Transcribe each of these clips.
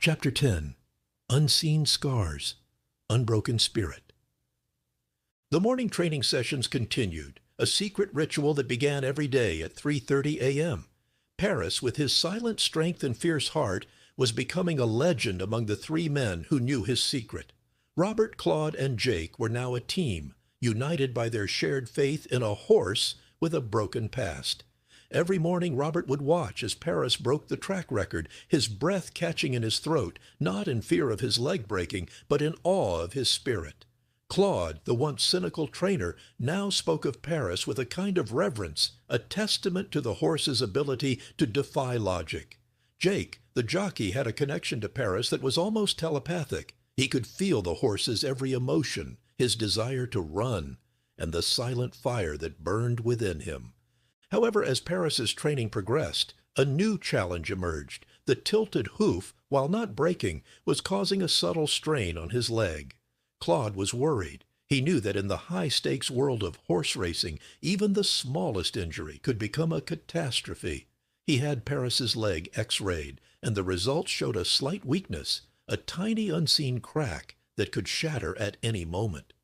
Chapter 10. Unseen Scars, Unbroken Spirit. The morning training sessions continued, a secret ritual that began every day at 3:30 a.m. Paris, with his silent strength and fierce heart, was becoming a legend among the three men who knew his secret. Robert, Claude, and Jake were now a team, united by their shared faith in a horse with a broken past. Every morning Robert would watch as Paris broke the track record, his breath catching in his throat, not in fear of his leg breaking, but in awe of his spirit. Claude, the once cynical trainer, now spoke of Paris with a kind of reverence, a testament to the horse's ability to defy logic. Jake, the jockey, had a connection to Paris that was almost telepathic. He could feel the horse's every emotion, his desire to run, and the silent fire that burned within him. However, as Paris's training progressed, a new challenge emerged. The tilted hoof, while not breaking, was causing a subtle strain on his leg. Claude was worried. He knew that in the high-stakes world of horse racing, even the smallest injury could become a catastrophe. He had Paris's leg x-rayed, and the results showed a slight weakness, a tiny unseen crack that could shatter at any moment.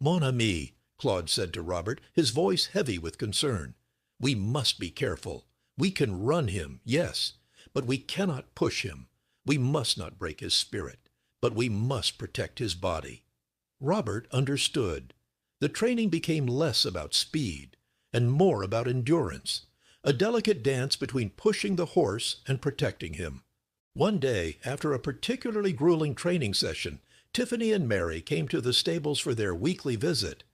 "Mon ami," Claude said to Robert, his voice heavy with concern. "We must be careful. We can run him, yes, but we cannot push him. We must not break his spirit, but we must protect his body." Robert understood. The training became less about speed and more about endurance, a delicate dance between pushing the horse and protecting him. One day, after a particularly grueling training session, Tiffany and Mary came to the stables for their weekly visit.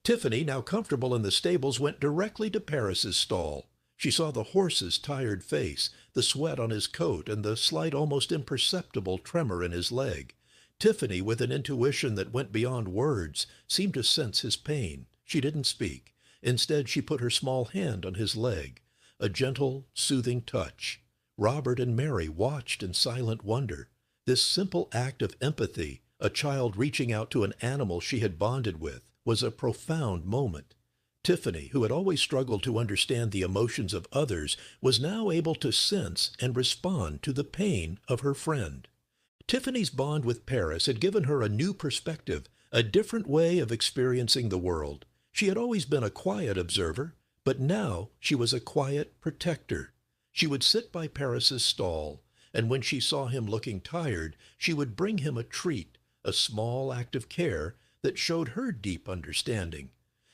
Tiffany, now comfortable in the stables, went directly to Paris's stall. She saw the horse's tired face, the sweat on his coat, and the slight, almost imperceptible tremor in his leg. Tiffany, with an intuition that went beyond words, seemed to sense his pain. She didn't speak. Instead, she put her small hand on his leg, a gentle, soothing touch. Robert and Mary watched in silent wonder. This simple act of empathy, a child reaching out to an animal she had bonded with, was a profound moment. Tiffany, who had always struggled to understand the emotions of others, was now able to sense and respond to the pain of her friend. Tiffany's bond with Paris had given her a new perspective, a different way of experiencing the world. She had always been a quiet observer, but now she was a quiet protector. She would sit by Paris's stall, and when she saw him looking tired, she would bring him a treat, a small act of care that showed her deep understanding.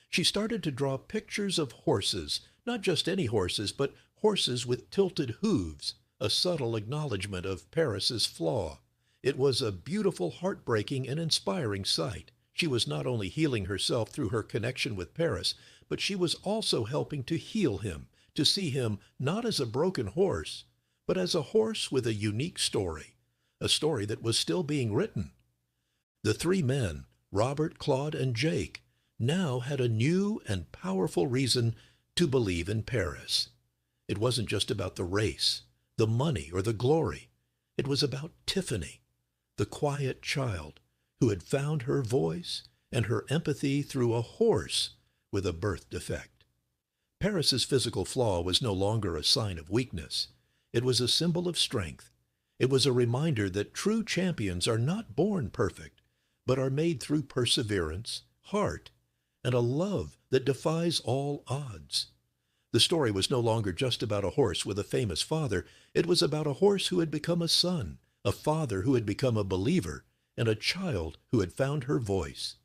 She started to draw pictures of horses, not just any horses, but horses with tilted hooves, a subtle acknowledgement of Paris's flaw. It was a beautiful, heartbreaking, and inspiring sight. She was not only healing herself through her connection with Paris, but she was also helping to heal him, to see him not as a broken horse, but as a horse with a unique story, a story that was still being written. The three men, Robert, Claude, and Jake, now had a new and powerful reason to believe in Paris. It wasn't just about the race, the money, or the glory. It was about Tiffany, the quiet child who had found her voice and her empathy through a horse with a birth defect. Paris's physical flaw was no longer a sign of weakness. It was a symbol of strength. It was a reminder that true champions are not born perfect, but are made through perseverance, heart, and a love that defies all odds. The story was no longer just about a horse with a famous father. It was about a horse who had become a son, a father who had become a believer, and a child who had found her voice.